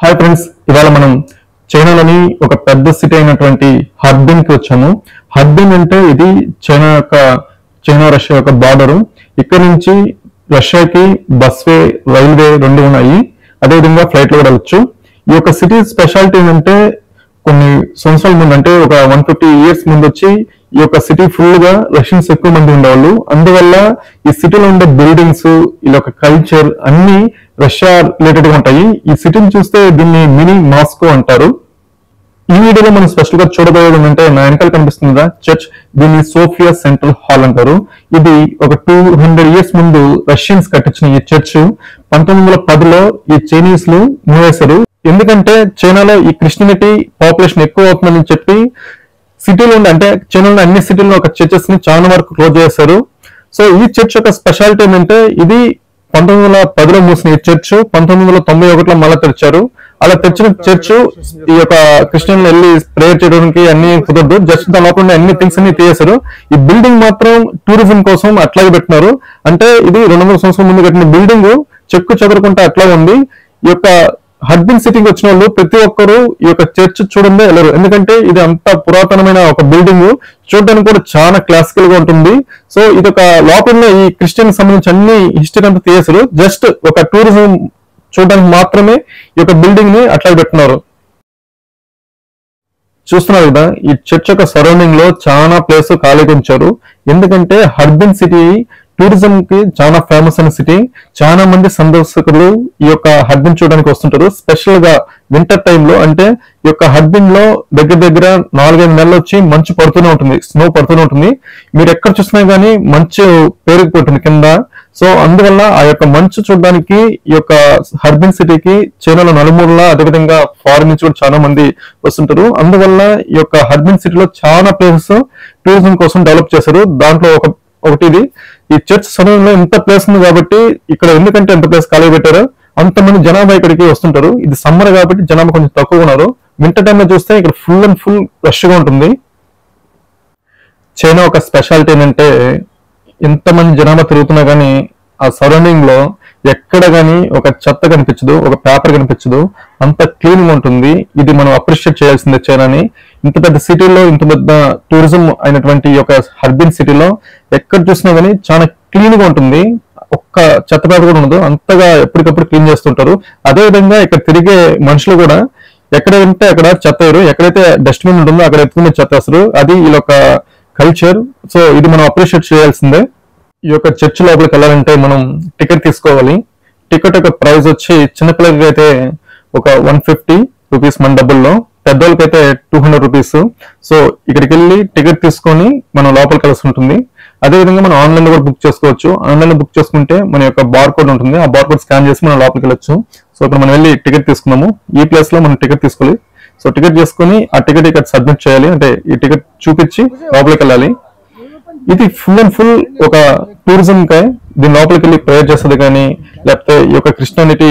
Hi friends, ఇవాళ మనం చైనాలోని ఒక పెద్ద సిటీ అయినటువంటి హర్బిన్ కి వచ్చాము. హర్బిన్ అంటే ఇది చైనా రష్యా యొక్క బార్డరు. ఇక్కడ నుంచి రష్యాకి బస్ వే, రైల్వే రెండు ఉన్నాయి. అదేవిధంగా ఫ్లైట్ లో కూడా వెళ్ళొచ్చు. ఈ యొక్క సిటీ స్పెషాలిటీ ఏంటంటే కొన్ని సంవత్సరాల ముందు, అంటే ఒక 150 years ముందు వచ్చి ఈ యొక్క సిటీ ఫుల్ గా రష్యన్స్ ఎక్కువ మంది ఉండేవాళ్ళు. అందువల్ల ఈ సిటీలో ఉండే బిల్డింగ్స్, ఇలా ఒక కల్చర్ అన్ని రష్యా రిలేటెడ్ గా ఉంటాయి. ఈ సిటీని చూస్తే దీన్ని మినీ మాస్కో అంటారు. ఈ వీడియోలో మనం స్పెషల్ గా చూడబోయేది ఏంటంటే, నా వెనకాల కనిపిస్తుంది చర్చ్, దీన్ని సోఫియా సెంట్రల్ హాల్ అంటారు. ఇది ఒక 200 years ముందు రష్యన్స్ కట్టించిన ఈ చర్చ్ 1910లో ఈ చైనీస్ లు మూవేశారు. ఎందుకంటే చైనాలో ఈ క్రిస్టియనిటీ పాపులేషన్ ఎక్కువ అవుతుందని చెప్పి సిటీలో ఉండే, అంటే చైనాలో అన్ని సిటీల్లో ఒక చర్చెస్ ని చాలా వరకు క్లోజ్ చేశారు. సో ఈ చర్చ్ యొక్క స్పెషాలిటీ ఏంటంటే, ఇది 1910లో మూసిన ఈ చర్చ్ 1991లో మళ్ళీ తెరిచారు. అలా తెచ్చిన చర్చ్ ఈ యొక్క క్రిస్టియన్లు వెళ్ళి ప్రేయర్ చేయడానికి అన్ని కుదరదు. జస్ట్ దాని లోపల అన్ని థింగ్స్ అన్ని తీసేశారు. ఈ బిల్డింగ్ మాత్రం టూరిజం కోసం అట్లాగే పెట్టినారు. అంటే ఇది 200 సంవత్సరాల ముందు కట్టిన బిల్డింగ్ చెక్కు చెదరకుండా అట్లా ఉంది. ఈ యొక్క హర్బిన్ సిటీకి వచ్చిన వాళ్ళు ప్రతి ఒక్కరు ఈ యొక్క చర్చ్ చూడండి వెళ్ళరు. ఎందుకంటే ఇది అంత పురాతనమైన ఒక బిల్డింగ్, చూడడానికి కూడా చాలా క్లాసికల్ గా ఉంటుంది. సో ఇది ఒక లోపల ఈ క్రిస్టియన్ సంబంధించి అన్ని హిస్టరీ అంతా తీసేశారు. జస్ట్ ఒక టూరిజం చూడడానికి మాత్రమే ఈ యొక్క బిల్డింగ్ ని అట్లా పెట్టినారు. చూస్తున్నారు కదా, ఈ చర్చ్ యొక్క సరౌండింగ్ లో చాలా ప్లేస్ ఖాళీగా ఉంచారు. ఎందుకంటే హర్బిన్ సిటీ టూరిజం కి చాలా ఫేమస్ అయిన సిటీ. చాలా మంది సందర్శకులు ఈ యొక్క హర్బిన్ చూడడానికి వస్తుంటారు. స్పెషల్ గా వింటర్ టైంలో, అంటే ఈ యొక్క హర్బిన్ లో దగ్గర దగ్గర 4-5 నెలలు వచ్చి మంచు పడుతూనే ఉంటుంది, స్నో పడుతూనే ఉంటుంది. మీరు ఎక్కడ చూసినా గానీ మంచు పేరుకుపోతుంది కింద. సో అందువల్ల ఆ యొక్క మంచు చూడడానికి ఈ యొక్క హర్బిన్ సిటీకి చైనాలో నలుమూలలా, అదేవిధంగా ఫారిన్ నుంచి కూడా చాలా మంది వస్తుంటారు. అందువల్ల ఈ యొక్క హర్బిన్ సిటీలో చాలా ప్లేసెస్ టూరిజం కోసం డెవలప్ చేశారు. దాంట్లో ఒకటి ఇది. ఈ చర్చ్ సమయంలో ఇంత ప్లేస్ ఉంది కాబట్టి, ఇక్కడ ఎందుకంటే ఎంత ప్లేస్ ఖాళీ పెట్టారో అంతమంది జనాభా ఇక్కడికి వస్తుంటారు. ఇది సమ్మర్ కాబట్టి జనాభా కొంచెం తక్కువ ఉన్నారు. వింటర్ టైంలో చూస్తే ఇక్కడ ఫుల్ అండ్ ఫుల్ రష్ గా ఉంటుంది. చైనా ఒక స్పెషాలిటీ ఏంటంటే, ఎంతమంది జనాభా తిరుగుతున్నా గానీ ఆ సరౌండింగ్ లో ఎక్కడ గానీ ఒక చెత్త కనిపించదు, ఒక పేపర్ కనిపించదు, అంత క్లీన్ గా ఉంటుంది. ఇది మనం అప్రిషియేట్ చేయాల్సిందే చైనాని. ఇంత పెద్ద సిటీలో, ఇంత పెద్ద టూరిజం అయినటువంటి ఈ యొక్క హర్బిన్ సిటీలో ఎక్కడ చూసినా గానీ చాలా క్లీన్ గా ఉంటుంది. ఒక్క చెత్త పేపర్ కూడా ఉండదు, అంతగా ఎప్పటికప్పుడు క్లీన్ చేస్తుంటారు. అదే విధంగా ఇక్కడ తిరిగే మనుషులు కూడా ఎక్కడ వెళ్తే అక్కడ చెత్త వేయరు, ఎక్కడైతే డస్ట్బిన్ ఉంటుందో అక్కడ ఎత్తుకుని చెత్త వేస్తారు. అది వీళ్ళ యొక్క కల్చర్. సో ఇది మనం అప్రిషియేట్ చేయాల్సిందే. ఈ యొక్క చర్చ్ లోపలికి వెళ్ళాలంటే మనం టికెట్ తీసుకోవాలి. టికెట్ యొక్క ప్రైస్ వచ్చి చిన్నపిల్లలకి అయితే ఒక 150 రూపీస్ మన డబ్బుల్లో, పెద్దోళ్ళకి అయితే 200 రూపీస్. సో ఇక్కడికి వెళ్ళి టికెట్ తీసుకొని మనం లోపలికి వెళ్ళాల్సి ఉంటుంది. అదేవిధంగా మనం ఆన్లైన్ లో కూడా బుక్ చేసుకోవచ్చు. ఆన్లైన్ లో బుక్ చేసుకుంటే మన యొక్క బార్ కోడ్ ఉంటుంది, ఆ బార్ కోడ్ స్కాన్ చేసి మనం లోపలికి వెళ్ళొచ్చు. సో ఇక్కడ మనం వెళ్ళి టికెట్ తీసుకున్నాము. ఈ ప్లేస్ లో మనం టికెట్ తీసుకోవాలి. సో టికెట్ చేసుకుని ఆ టికెట్ ఇక్కడ సబ్మిట్ చేయాలి, అంటే ఈ టికెట్ చూపించి లోపలికి వెళ్ళాలి. ఇది ఫుల్ అండ్ ఫుల్ ఒక టూరిజం కాయ. దీని లోపలికి వెళ్ళి ప్రేయర్ చేస్తుంది కానీ, లేకపోతే ఈ యొక్క క్రిస్టియానిటీ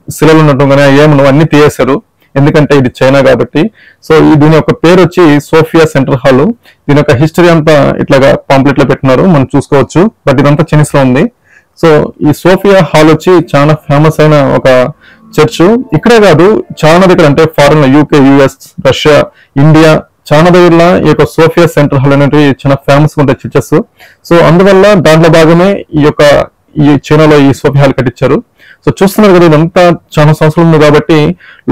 శిలలు ఉండటం కానీ ఏమన్నా అన్ని తీయేశారు. ఎందుకంటే ఇది చైనా కాబట్టి. సో దీని యొక్క పేరు వచ్చి సోఫియా సెంట్రల్ హాల్. దీని యొక్క హిస్టరీ అంతా ఇట్లాగా పాంప్లెట్ లో పెట్టినారు, మనం చూసుకోవచ్చు. బట్ ఇదంతా చైనీస్ లో ఉంది. సో ఈ సోఫియా హాల్ వచ్చి చాలా ఫేమస్ అయిన ఒక చర్చ్. ఇక్కడే కాదు, చాలా దగ్గర, అంటే ఫారెన్ లో UK, US, రష్యా, ఇండియా చాలా దగ్గర ఈ యొక్క సోఫియా సెంట్రల్ హాల్ అనేవి చాలా ఫేమస్ గా ఉంటాయి చర్చెస్. సో అందువల్ల దాంట్లో భాగమే ఈ చైనాలో ఈ సోఫియా హాల్ కట్టించారు. సో చూస్తున్నారు కదా, ఇదంతా చాలా సంవత్సరాలు ఉంది కాబట్టి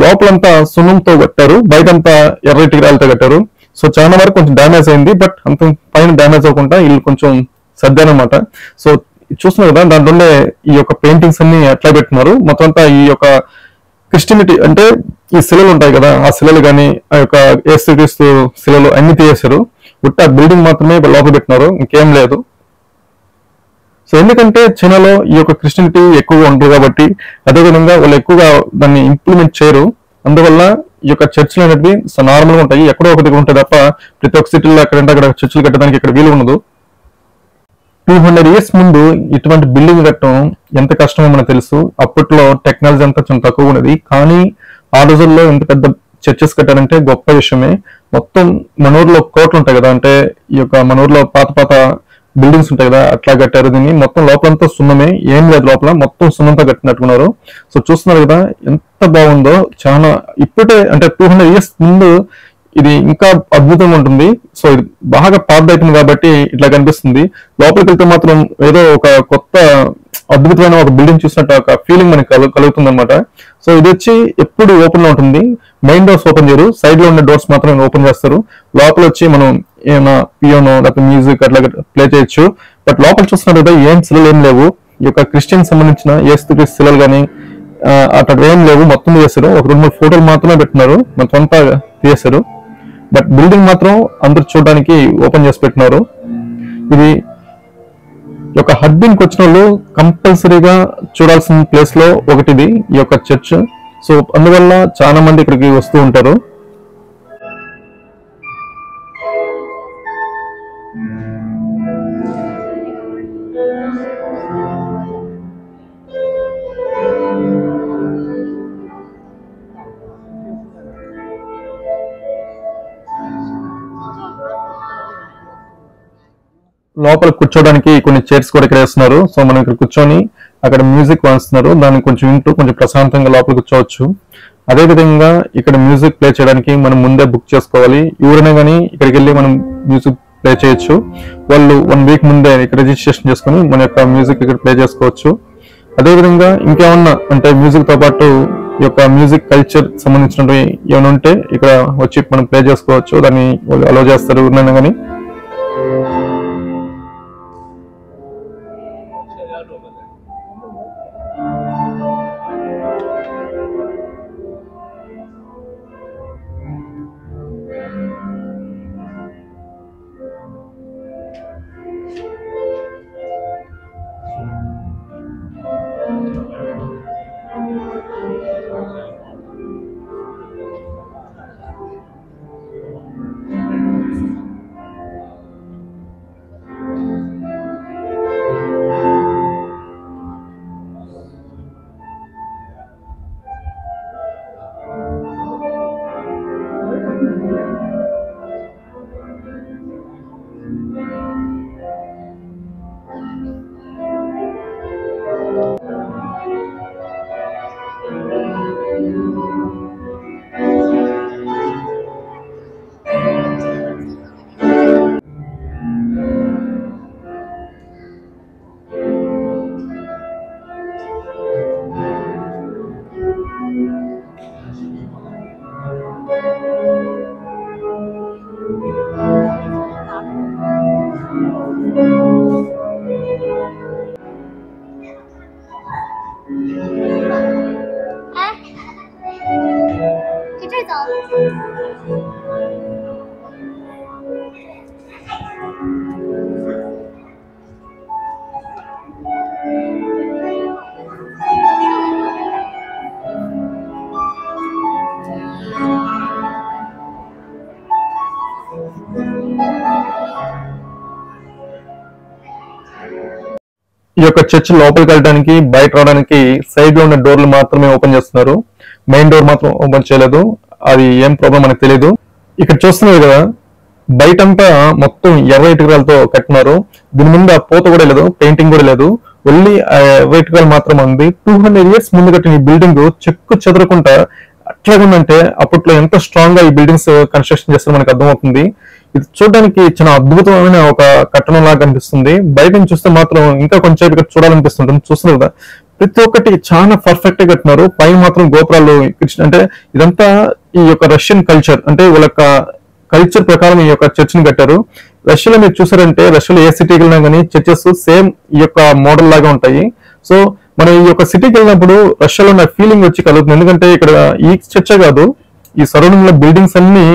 లోపలంతా సున్నంతో కట్టారు, బయటంతా ఎర్రటి రాళ్ళతో కట్టారు. సో చాలా వరకు కొంచెం డ్యామేజ్ అయింది, బట్ అంత పైన డ్యామేజ్ అవ్వకుండా ఇల్లు కొంచెం సర్దానమాట. సో చూస్తున్నారు కదా, దాంట్లో ఈ యొక్క పెయింటింగ్స్ అన్ని అట్లా పెట్టినారు. మొత్తం అంతా ఈ యొక్క క్రిస్టియనిటీ, అంటే ఈ శిలలు ఉంటాయి కదా, ఆ శిలలు కానీ ఆ యొక్క యేసుక్రీస్తు శిలలు అన్ని తీసేశారు. ఉట్ట బిల్డింగ్ మాత్రమే లోపల పెట్టినారు, ఇంకేం లేదు. సో ఎందుకంటే చైనాలో ఈ యొక్క క్రిస్టియనిటీ ఎక్కువగా ఉంటుంది కాబట్టి, అదేవిధంగా వాళ్ళు ఎక్కువగా దాన్ని ఇంప్లిమెంట్ చేయరు. అందువల్ల ఈ యొక్క చర్చిలు అనేవి నార్మల్ గా ఉంటాయి, ఎక్కడో ఒక దగ్గర ఉంటాయి తప్ప ప్రతి ఒక్క సిటీలో అక్కడంటే అక్కడ చర్చిలు కట్టడానికి ఇక్కడ వీలు ఉండదు. 200 years ముందు ఇటువంటి బిల్డింగ్ కట్టడం ఎంత కష్టమో మనకు తెలుసు. అప్పట్లో టెక్నాలజీ అంతా చాలా తక్కువ ఉన్నది, కానీ ఆ రోజుల్లో ఎంత పెద్ద చర్చెస్ కట్టారంటే గొప్ప విషయమే. మొత్తం మన ఊర్లో కోటలు ఉంటాయి కదా, అంటే ఈ యొక్క మన ఊర్లో పాత బిల్డింగ్స్ ఉంటాయి కదా అట్లా కట్టారు దీన్ని. మొత్తం లోపలంతా సున్నమే, ఏం లేదు లోపల, మొత్తం సున్నంతో కట్టినట్టుకున్నారు. సో చూస్తున్నారు కదా ఎంత బాగుందో. చాలా ఇప్పుడే అంటే 200 years ముందు ఇది ఇంకా అద్భుతంగా ఉంటుంది. సో ఇది బాగా పాత అయిపోయింది కాబట్టి ఇట్లా కనిపిస్తుంది. లోపలికి వెళ్తే మాత్రం ఏదో ఒక కొత్త అద్భుతమైన ఒక బిల్డింగ్ చూసినట్టు ఒక ఫీలింగ్ మనకి కలుగుతుంది అనమాట. సో ఇది వచ్చి ఎప్పుడు ఓపెన్ లో ఉంటుంది. మెయిన్ డోర్స్ ఓపెన్ చేయరు, సైడ్ లో ఉన్న డోర్స్ మాత్రం ఓపెన్ చేస్తారు. లోపల వచ్చి మనం ఏమైనా పియానో లేకపోతే మ్యూజిక్ అట్లా ప్లే చేయొచ్చు. బట్ లోపల చూస్తున్నారు కదా ఏం శిలలు ఏం లేవు. ఈ యొక్క క్రిస్టియన్ సంబంధించిన యేసుక్రీస్తు శిలలు కానీ అక్కడ ఏం లేవు, మొత్తం చేశారు. ఒక 2-3 ఫోటోలు మాత్రమే పెట్టినారు, మొత్తం అంతా తీసేశారు. బట్ బిల్డింగ్ మాత్రం అందరు చూడడానికి ఓపెన్ చేసి పెట్టినారు. ఇది యొక్క హడ్బిన్కి వచ్చిన వాళ్ళు కంపల్సరీగా చూడాల్సిన ప్లేస్ లో ఒకటిది ఈ యొక్క చర్చ్. సో అందువల్ల చాలా మంది ఇక్కడికి వస్తూ ఉంటారు. లోపల కూర్చోడానికి కొన్ని చైర్స్ కూడా ఇక్కడ వేస్తున్నారు. సో మనం ఇక్కడ కూర్చొని అక్కడ మ్యూజిక్ వాయిస్తున్నారు, దాన్ని కొంచెం వింటూ కొంచెం ప్రశాంతంగా లోపల కూర్చోవచ్చు. అదే విధంగా ఇక్కడ మ్యూజిక్ ప్లే చేయడానికి మనం ముందే బుక్ చేసుకోవాలి. ఎవరైనా కానీ ఇక్కడికి వెళ్ళి మనం మ్యూజిక్ ప్లే చేయొచ్చు. వాళ్ళు 1 week ముందే ఇక్కడ రిజిస్ట్రేషన్ చేసుకుని మన యొక్క మ్యూజిక్ ఇక్కడ ప్లే చేసుకోవచ్చు. అదేవిధంగా ఇంకేమన్నా అంటే మ్యూజిక్ తో పాటు ఈ యొక్క మ్యూజిక్ కల్చర్ సంబంధించినవి ఏమైనా ఉంటే ఇక్కడ వచ్చి మనం ప్లే చేసుకోవచ్చు. దాన్ని అలో చేస్తారు ఎవరైనా కానీ. ఈ యొక్క చర్చ్ లోపలికి వెళ్ళడానికి బయట రావడానికి సైడ్ లో ఉన్న డోర్లు మాత్రమే ఓపెన్ చేస్తున్నారు. మెయిన్ డోర్ మాత్రం ఓపెన్ చేయలేదు. అది ఏం ప్రాబ్లం మనకు తెలియదు. ఇక్కడ చూస్తున్నారు కదా బయటంతా మొత్తం ఎర్ర ఇటుకలతో కట్టినారు. దీని మీద పోత కూడా లేదు, పెయింటింగ్ కూడా లేదు, ఓన్లీ ఎర్ర ఇటుకలు మాత్రం ఉంది. 200 years ముందు కట్టిన ఈ బిల్డింగ్ చెక్కు చెదరకుండా అట్లాగుందంటే అప్పట్లో ఎంత స్ట్రాంగ్ గా ఈ బిల్డింగ్స్ కన్స్ట్రక్షన్ చేస్తారో మనకు అర్థమవుతుంది. ఇది చూడడానికి చాలా అద్భుతమైన ఒక కట్టడం లాగా కనిపిస్తుంది. బయట నుంచి చూస్తే మాత్రం ఇంకా కొంచెం ఇక్కడ చూడాలనిపిస్తుంది. చూస్తున్నారు కదా ప్రతి ఒక్కటి చాలా పర్ఫెక్ట్ గా కట్టినారు. పైన మాత్రం గోపురాలు అంటే ఇదంతా ఈ యొక్క రష్యన్ కల్చర్, అంటే వాళ్ళ కల్చర్ ప్రకారం ఈ యొక్క చర్చ్ ని కట్టారు. రష్యాలో మీరు చూసారంటే రష్యాలో ఏ సిటీకి వెళ్ళినా కానీ చర్చెస్ సేమ్ ఈ యొక్క మోడల్ లాగా ఉంటాయి. సో మనం ఈ యొక్క సిటీకి వెళ్ళినప్పుడు రష్యాలో ఉన్న ఫీలింగ్ వచ్చి కలుగుతుంది. ఎందుకంటే ఇక్కడ ఈ చర్చే కాదు, ఈ సరౌండింగ్ లో బిల్డింగ్స్ అన్ని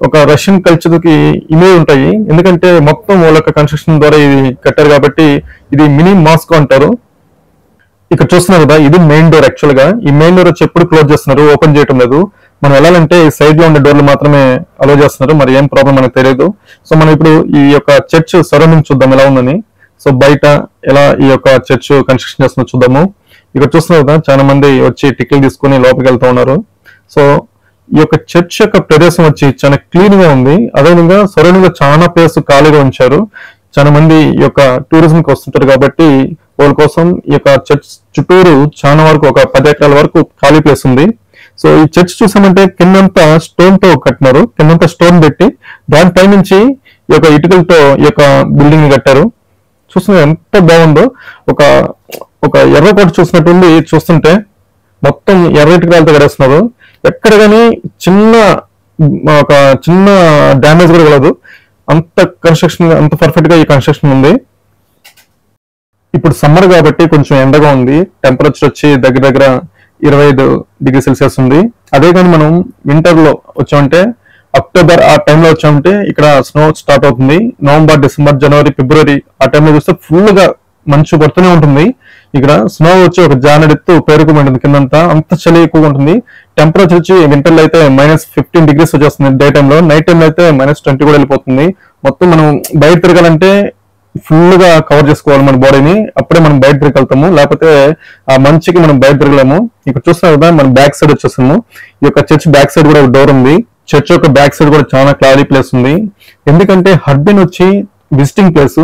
ఒక రష్యన్ కల్చర్ కి ఇమేజ్ ఉంటాయి. ఎందుకంటే మొత్తం వాళ్ళ యొక్క కన్స్ట్రక్షన్ ద్వారా ఇది కట్టారు కాబట్టి ఇది మినీ మాస్కో అంటారు. ఇక్కడ చూస్తున్నారు కదా ఇది మెయిన్ డోర్. యాక్చువల్ గా ఈ మెయిన్ డోర్ వచ్చి ఎప్పుడు క్లోజ్ చేస్తున్నారు, ఓపెన్ చేయడం లేదు. మనం వెళ్ళాలంటే సైడ్ లో ఉండే డోర్లు మాత్రమే అలో చేస్తున్నారు. మరి ఏం ప్రాబ్లం మనకు తెలియదు. సో మనం ఇప్పుడు ఈ యొక్క చర్చ్ సరౌండింగ్ చూద్దాం ఎలా ఉందని. సో బయట ఎలా ఈ యొక్క చర్చ్ కన్స్ట్రక్షన్ చేస్తున్నా చూద్దాము. ఇక్కడ చూస్తున్నారు కదా చాలా మంది వచ్చి టికెట్ తీసుకుని లోపలికి వెళ్తూ ఉన్నారు. సో ఈ యొక్క చర్చ్ యొక్క ప్రదేశం వచ్చి చాలా క్లీన్ గా ఉంది. అదేవిధంగా సరౌండింగ్ లో చాలా ప్లేస్ ఖాళీగా ఉంచారు. చాలా మంది ఈ యొక్క టూరిజం కి వస్తుంటారు కాబట్టి వాళ్ళ కోసం ఈ యొక్క చర్చ్ చుట్టూరు చాలా వరకు ఒక 10 ఎకరాల వరకు ఖాళీ ప్లేస్ ఉంది. సో ఈ చర్చ్ చూసామంటే కిందంతా స్టోన్ తో కట్టినారు, కిందంతా స్టోన్ పెట్టి దానిపై నుంచి ఈ యొక్క ఇటుకలతో ఈ యొక్క బిల్డింగ్ ని కట్టారు. చూస్తున్నా ఎంత బాగుందో, ఒక ఒక ఎర్ర కోట చూసినట్టుంది. చూస్తుంటే మొత్తం ఎర్ర ఇటుకలతో కడేస్తున్నారు. ఎక్కడ కానీ ఒక చిన్న డ్యామేజ్ కూడా కలదు. అంత కన్స్ట్రక్షన్, అంత పర్ఫెక్ట్ గా ఈ కన్స్ట్రక్షన్ ఉంది. ఇప్పుడు సమ్మర్ కాబట్టి కొంచెం ఎండగా ఉంది. టెంపరేచర్ వచ్చి దగ్గర దగ్గర 25°C ఉంది. అదే కానీ మనం వింటర్ లో వచ్చామంటే, అక్టోబర్ ఆ టైంలో వచ్చామంటే ఇక్కడ స్నో స్టార్ట్ అవుతుంది. నవంబర్, డిసెంబర్, జనవరి, ఫిబ్రవరి ఆ టైంలో చూస్తే ఫుల్ గా మంచు పడుతూనే ఉంటుంది. ఇక్కడ స్నో వచ్చి ఒక జానెడెత్తు పేరుకోమంటుంది. కిందంతా అంత చలి ఎక్కువగా ఉంటుంది. టెంపరేచర్ వచ్చి వింటర్ లో అయితే -15° వచ్చేస్తుంది డే టైంలో. నైట్ టైంలో అయితే -20 కూడా వెళ్ళిపోతుంది. మొత్తం మనం బయట తిరగాలంటే ఫుల్ గా కవర్ చేసుకోవాలి మన బాడీని, అప్పుడే మనం బయట తిరగలుగుతాము. లేకపోతే ఆ మంచికి మనం బయట తిరగలేము. ఇక్కడ చూస్తున్నాం కదా, మన బ్యాక్ సైడ్ వచ్చేస్తాము. ఈ యొక్క చర్చ్ బ్యాక్ సైడ్ కూడా ఒక డోర్ ఉంది. చర్చ్ యొక్క బ్యాక్ సైడ్ కూడా చాలా ఖాళీ ప్లేస్ ఉంది. ఎందుకంటే హర్బిన్ వచ్చి విజిటింగ్ ప్లేస్,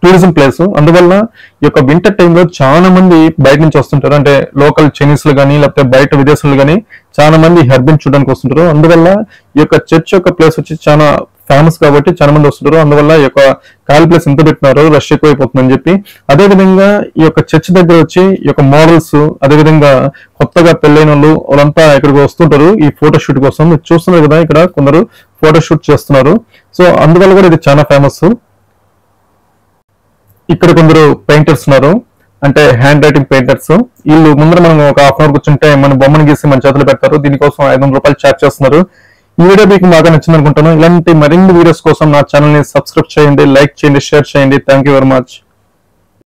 టూరిజం ప్లేస్. అందువల్ల ఈ యొక్క వింటర్ టైంలో చాలా మంది బయట నుంచి వస్తుంటారు. అంటే లోకల్ చైనీస్లు కానీ లేకపోతే బయట విదేశాలు కానీ చాలా మంది హర్బిన్ చూడడానికి వస్తుంటారు. అందువల్ల ఈ యొక్క చర్చ్ యొక్క ప్లేస్ వచ్చి చాలా ఫేమస్ కాబట్టి చాలా మంది వస్తుంటారు. అందువల్ల ఈ యొక్క ఖాళీ ప్లేస్ ఎంత పెట్టినారో, రష్ ఎక్కువైపోతుందని చెప్పి. అదే విధంగా ఈ యొక్క చర్చ్ దగ్గర వచ్చి ఈ యొక్క మోడల్స్, అదే విధంగా కొత్తగా పెళ్ళైన వాళ్ళంతా ఇక్కడికి వస్తుంటారు ఈ ఫోటో షూట్ కోసం. మీరు చూస్తున్నారు కదా, ఇక్కడ కొందరు ఫోటో షూట్ చేస్తున్నారు. సో అందువల్ల కూడా ఇది చాలా ఫేమస్. ఇక్కడ కొందరు పెయింటర్స్ ఉన్నారు, అంటే హ్యాండ్ రైటింగ్ పెయింటర్స్. వీళ్ళు ముందర మనం ఒక హాఫ్ అవర్ కూర్చుంటే మన బొమ్మను గీసి మన చేతులు పెడతారు. దీనికోసం 500 రూపాయలు ఛార్జ్ చేస్తున్నారు. ఈ వీడియో మీకు బాగా నచ్చింది అనుకుంటాను. ఇలాంటి మరిన్ని వీడియోస్ కోసం నా ఛానల్ ని సబ్స్క్రైబ్ చేయండి, లైక్ చేయండి, షేర్ చేయండి. Thank you very much.